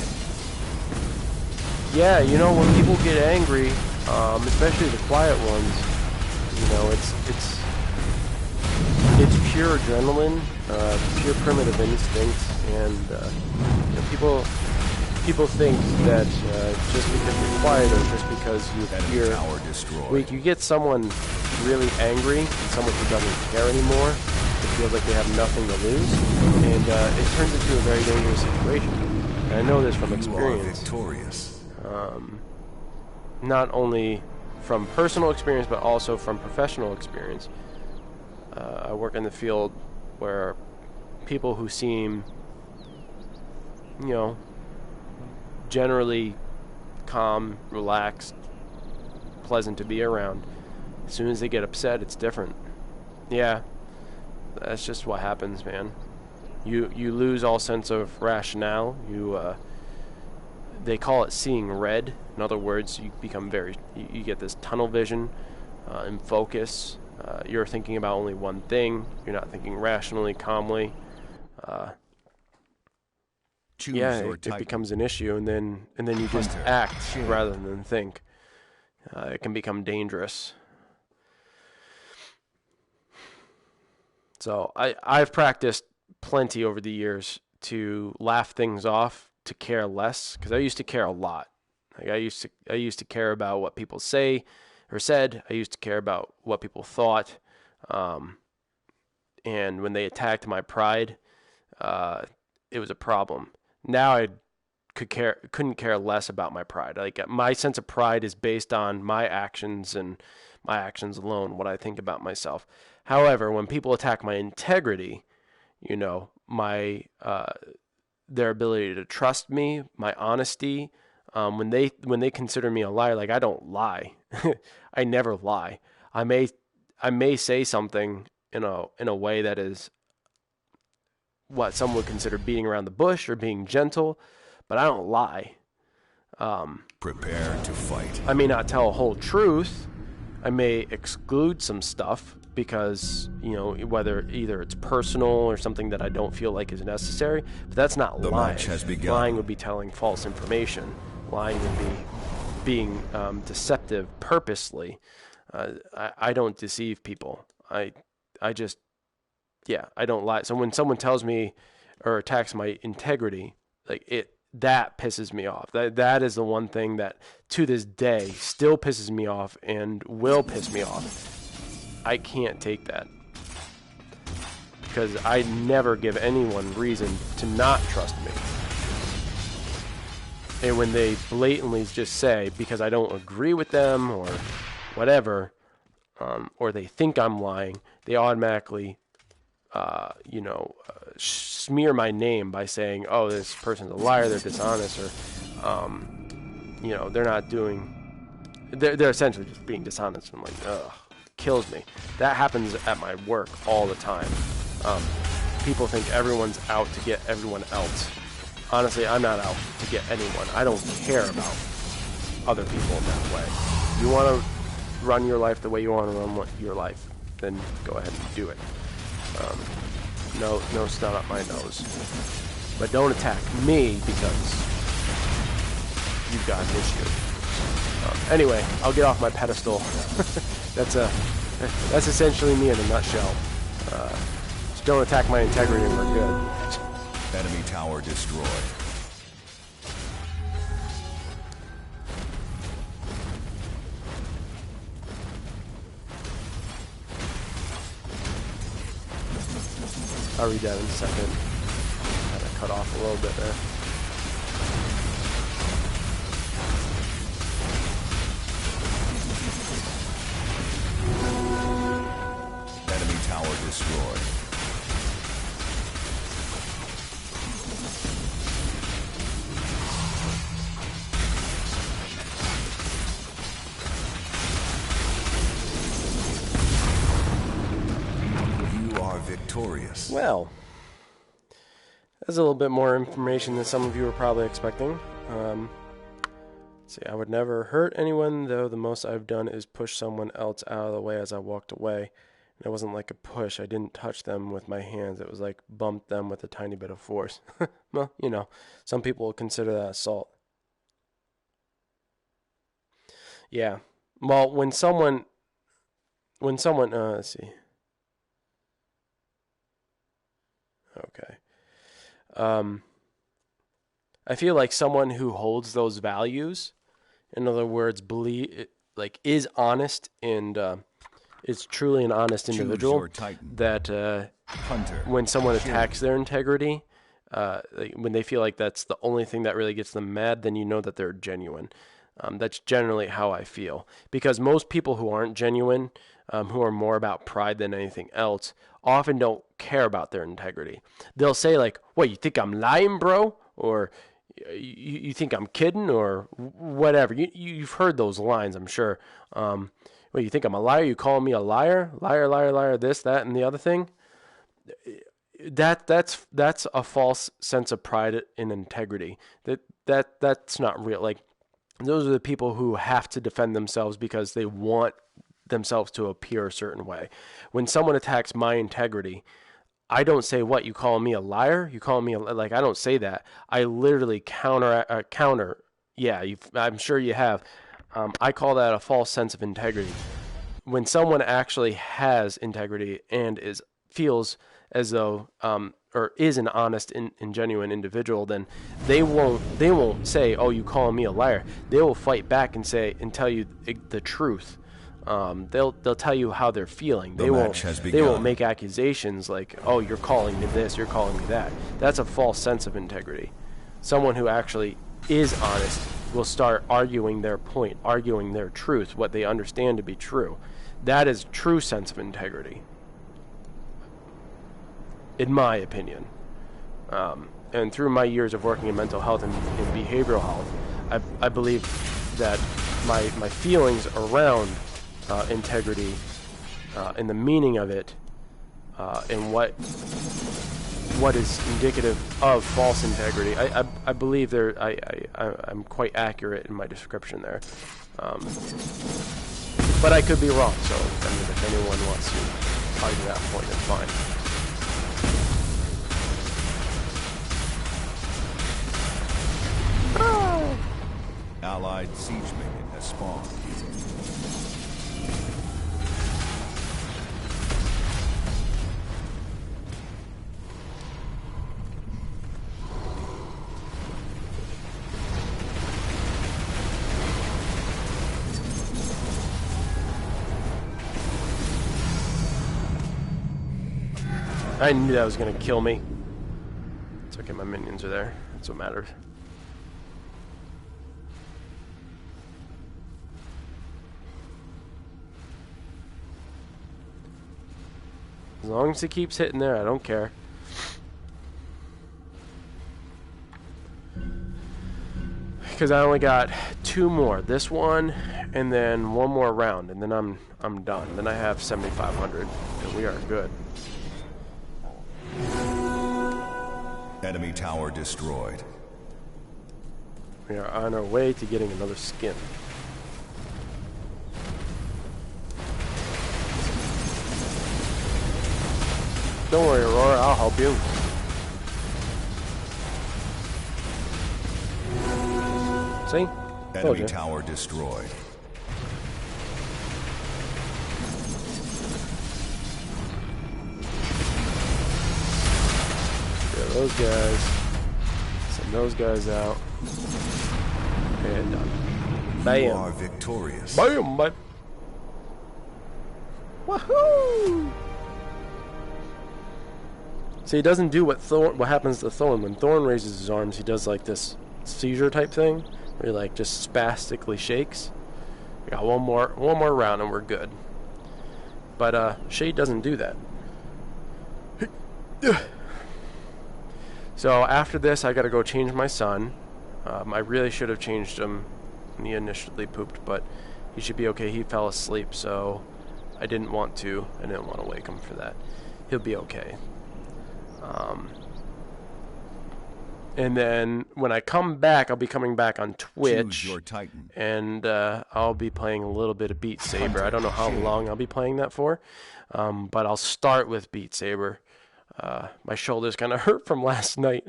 [SPEAKER 1] Yeah, when people get angry, especially the quiet ones, it's pure adrenaline, pure primitive instinct, and people think that just because you're quiet or just because you're you get someone really angry and someone who doesn't care anymore. It feels like they have nothing to lose, and it turns into a very dangerous situation. And I know this from experience.
[SPEAKER 2] You are victorious.
[SPEAKER 1] Not only from personal experience, but also from professional experience. I work in the field where people who seem, you know, generally calm, relaxed, pleasant to be around. As soon as they get upset, it's different. Yeah, that's just what happens, man. You lose all sense of rationale. They call it seeing red. In other words, you become you get this tunnel vision and focus. You're thinking about only one thing. You're not thinking rationally, calmly. Yeah, it becomes an issue, and then you just act rather than think. It can become dangerous. So I've practiced plenty over the years to laugh things off, to care less, because I used to care a lot. Like I used to care about what people say or said. I used to care about what people thought. And when they attacked my pride, it was a problem. Now I couldn't care less about my pride. Like my sense of pride is based on my actions and my actions alone, what I think about myself. However, when people attack my integrity, my their ability to trust me, my honesty, when they consider me a liar, like I don't lie. I never lie. I may say something in a way that is what some would consider beating around the bush or being gentle, but I don't lie.
[SPEAKER 2] Prepare to fight.
[SPEAKER 1] I may not tell a whole truth. I may exclude some stuff because, whether either it's personal or something that I don't feel like is necessary, but that's not lying.
[SPEAKER 2] The match has begun.
[SPEAKER 1] Lying would be telling false information. Lying would be being deceptive purposely. I don't deceive people. I don't lie. So when someone tells me or attacks my integrity, that pisses me off. That is the one thing that to this day still pisses me off and will piss me off. I can't take that because I never give anyone reason to not trust me. And when they blatantly just say, because I don't agree with them or whatever, or they think I'm lying, they automatically smear my name by saying, oh, this person's a liar, they're dishonest, or, they're not doing, they're essentially just being dishonest. I'm like, ugh, kills me. That happens at my work all the time. People think everyone's out to get everyone else. Honestly, I'm not out to get anyone. I don't care about other people in that way. You want to run your life the way you want to run your life, then go ahead and do it. No snot up my nose. But don't attack me because you've got an issue. Anyway, I'll get off my pedestal. That's essentially me in a nutshell. Just don't attack my integrity and we're good.
[SPEAKER 2] Enemy tower destroyed.
[SPEAKER 1] I'll read that in a second. Kind of cut off a little bit there.
[SPEAKER 2] Enemy tower destroyed. Victorious.
[SPEAKER 1] Well, that's a little bit more information than some of you were probably expecting. Let's see, I would never hurt anyone, though the most I've done is push someone else out of the way as I walked away. And it wasn't like a push. I didn't touch them with my hands. It was like bumped them with a tiny bit of force. Well, some people will consider that assault. Yeah. Well, when someone, let's see. Okay. I feel like someone who holds those values, in other words, is honest and is truly an honest individual, that when someone attacks their integrity, when they feel like that's the only thing that really gets them mad, then you know that they're genuine. That's generally how I feel. Because most people who aren't genuine, who are more about pride than anything else, often don't care about their integrity. They'll say like, "What, you think I'm lying, bro?" Or you think I'm kidding, or whatever. You've heard those lines, I'm sure. Well, you think I'm a liar? You calling me a liar? Liar, liar, liar. This, that, and the other thing. That's a false sense of pride and integrity. That's not real. Like, those are the people who have to defend themselves because they want themselves to appear a certain way. When someone attacks my integrity, I don't say, "What, you calling me a liar? You calling me like?" I don't say that. I literally counter. Yeah, I'm sure you have. I call that a false sense of integrity. When someone actually has integrity and feels as though or is an honest and genuine individual, then they won't say, "Oh, you calling me a liar." They will fight back and say and tell you the truth. They'll tell you how they're feeling.
[SPEAKER 2] The match has
[SPEAKER 1] They won't
[SPEAKER 2] begun.
[SPEAKER 1] make accusations like, "Oh, you're calling me this, you're calling me that." That's a false sense of integrity. Someone who actually is honest will start arguing their point, arguing their truth, what they understand to be true. That is true sense of integrity, in my opinion. And through my years of working in mental health and behavioral health, I believe that my feelings around integrity and the meaning of it and what is indicative of false integrity, I believe I'm quite accurate in my description there. But I could be wrong, so I mean, if anyone wants to argue that point, then fine.
[SPEAKER 2] Allied siege minion has spawned.
[SPEAKER 1] I knew that was going to kill me. It's okay, my minions are there. That's what matters. As long as he keeps hitting there, I don't care. Because I only got 2 more. This one, and then 1 more round, and then I'm done. Then I have 7,500, and we are good.
[SPEAKER 2] Enemy tower destroyed.
[SPEAKER 1] We are on our way to getting another skin. Don't worry, Aurora, I'll help you. See?
[SPEAKER 2] Enemy tower destroyed.
[SPEAKER 1] Yeah, those guys. Send those guys out. And done. Bam.
[SPEAKER 2] You are victorious.
[SPEAKER 1] Bam, bam. Woohoo! See, he doesn't do what happens to Thorn. When Thorn raises his arms, he does like this seizure type thing, where he like just spastically shakes. We got one more round and we're good. But Shade doesn't do that. So after this, I gotta go change my son. I really should have changed him when he initially pooped, but he should be okay. He fell asleep, so I didn't want to wake him for that. He'll be okay. And then when I come back, I'll be coming back on Twitch.
[SPEAKER 2] Choose your Titan.
[SPEAKER 1] And I'll be playing a little bit of Beat Saber. I don't know how long I'll be playing that for, but I'll start with Beat Saber. My shoulder's kind of hurt from last night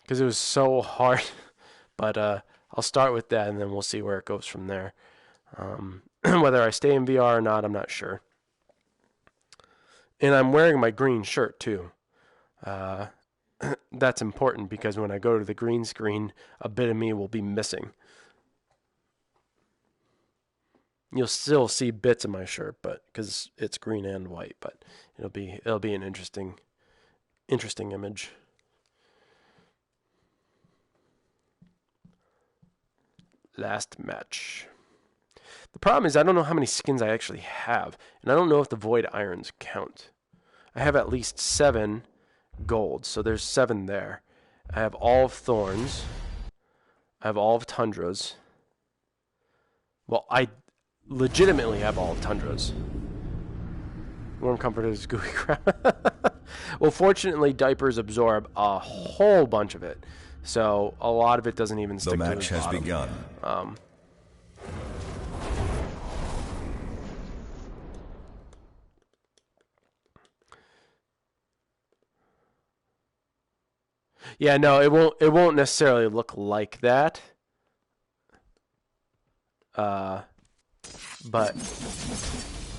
[SPEAKER 1] because it was so hard. But I'll start with that, and then we'll see where it goes from there. Whether I stay in VR or not, I'm not sure. And I'm wearing my green shirt, too. That's important because when I go to the green screen, a bit of me will be missing. You'll still see bits of my shirt, but because it's green and white, but it'll be an interesting image. Last match. The problem is I don't know how many skins I actually have, and I don't know if the Void Irons count. I have at least 7 gold, so there's 7 there. I have all of Thorns. I have all of Tundras. Well, I legitimately have all of Tundras. Warm Comfort is gooey crap. Well, fortunately, diapers absorb a whole bunch of it, so a lot of it doesn't even stick to the bottom.
[SPEAKER 2] The match has begun.
[SPEAKER 1] Yeah, no, it won't necessarily look like that. But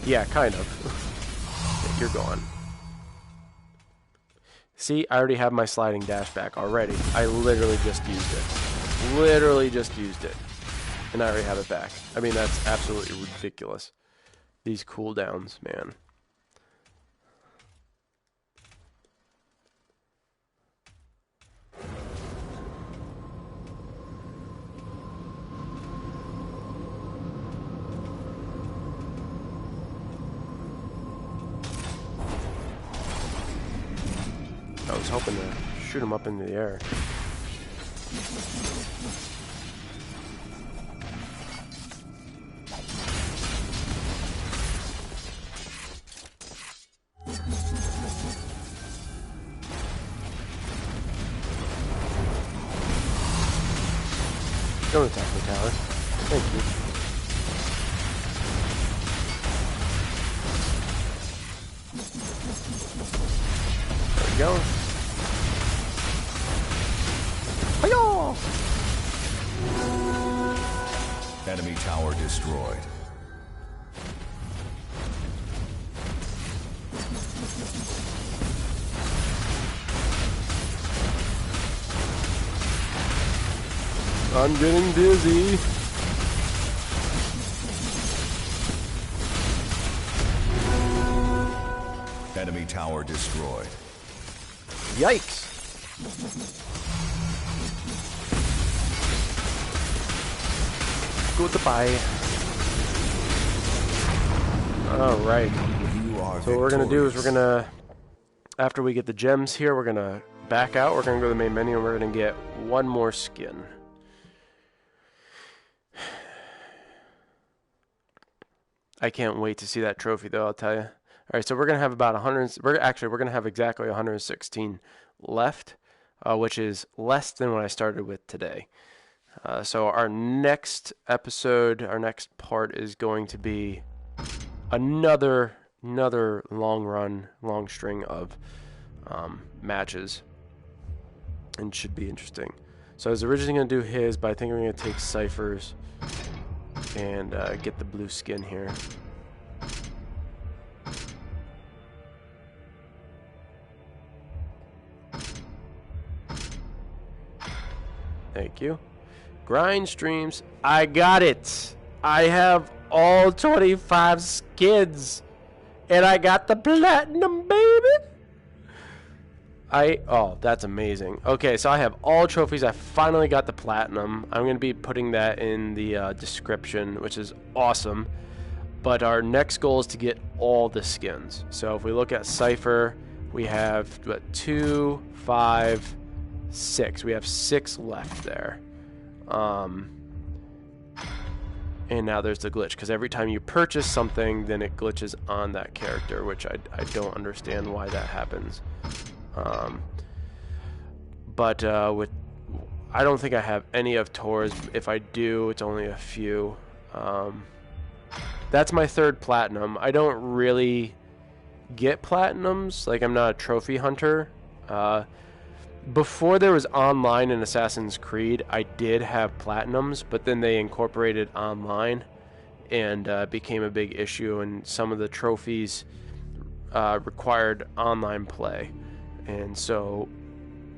[SPEAKER 1] yeah, kind of. You're gone. See, I already have my sliding dash back already. I literally just used it. Literally just used it. And I already have it back. I mean, that's absolutely ridiculous. These cooldowns, man. I was hoping to shoot him up into the air. Don't attack me, Tyler. Thank you. There we go. Hi-yah!
[SPEAKER 2] Enemy tower destroyed.
[SPEAKER 1] I'm getting dizzy.
[SPEAKER 2] Enemy tower destroyed.
[SPEAKER 1] Yikes. Goodbye. Alright. So what we're going to do is we're going to, after we get the gems here, we're going to back out. We're going to go to the main menu and we're going to get one more skin. I can't wait to see that trophy, though, I'll tell you. All right, so we're going to have about 100... we're going to have exactly 116 left, which is less than what I started with today. So our next episode, our next part is going to be another long string of matches, and should be interesting. So I was originally going to do his, but I think I'm going to take Cypher's and get the blue skin here. Thank you. Grind streams. I got it. I have all 25 skins. And I got the platinum, baby. Oh, that's amazing. Okay, so I have all trophies. I finally got the platinum. I'm going to be putting that in the description, which is awesome. But our next goal is to get all the skins. So if we look at Cypher, we have, what, 2, 5, 6. We have 6 left there. And now there's the glitch, because every time you purchase something, then it glitches on that character, which I don't understand why that happens. But I don't think I have any of Tor's. If I do, it's only a few. That's my 3rd platinum. I don't really get platinums. Like, I'm not a trophy hunter. Before there was online in Assassin's Creed, I did have platinums, but then they incorporated online, and became a big issue, and some of the trophies required online play. And so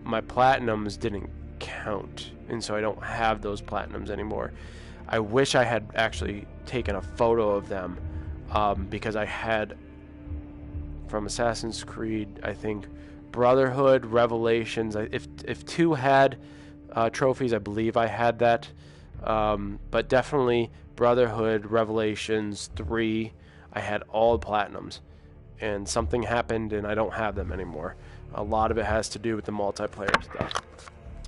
[SPEAKER 1] my platinums didn't count, and so I don't have those platinums anymore. I wish I had actually taken a photo of them, because I had, from Assassin's Creed, I think, Brotherhood, Revelations. If 2 had trophies, I believe I had that. But definitely Brotherhood, Revelations 3, I had all the platinums, and something happened and I don't have them anymore. A lot of it has to do with the multiplayer stuff.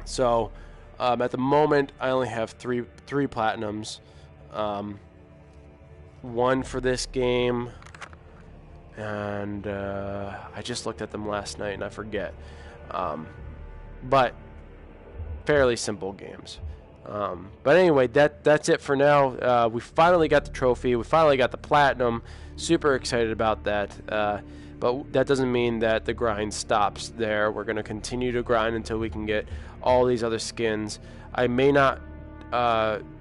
[SPEAKER 1] So at the moment, I only have three platinums. One for this game, and I just looked at them last night and I forget. But fairly simple games. But anyway, that's it for now. We finally got the trophy. We finally got the platinum. Super excited about that. But that doesn't mean that the grind stops there. We're going to continue to grind until we can get all these other skins. I may not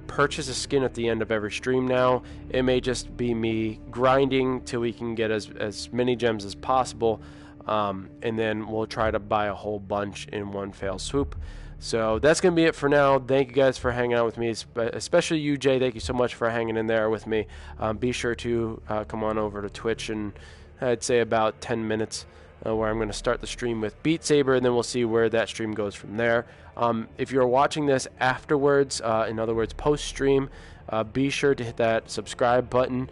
[SPEAKER 1] purchase a skin at the end of every stream now. It may just be me grinding till we can get as many gems as possible. And then we'll try to buy a whole bunch in one fell swoop. So that's going to be it for now. Thank you guys for hanging out with me, especially you, Jay. Thank you so much for hanging in there with me. Be sure to come on over to Twitch in, I'd say, about 10 minutes, where I'm going to start the stream with Beat Saber, and then we'll see where that stream goes from there. If you're watching this afterwards, in other words, post-stream, be sure to hit that subscribe button.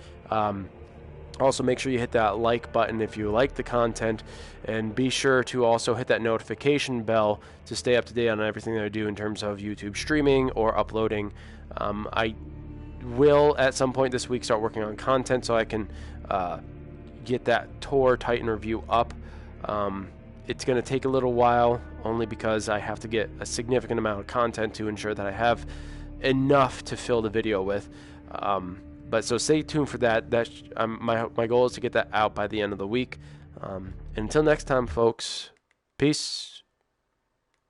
[SPEAKER 1] Also, make sure you hit that like button if you like the content, and be sure to also hit that notification bell to stay up to date on everything that I do in terms of YouTube streaming or uploading. I will, at some point this week, start working on content so I can get that Tor Titan review up. It's going to take a little while, only because I have to get a significant amount of content to ensure that I have enough to fill the video with. But so stay tuned for that. My goal is to get that out by the end of the week. And until next time, folks, peace.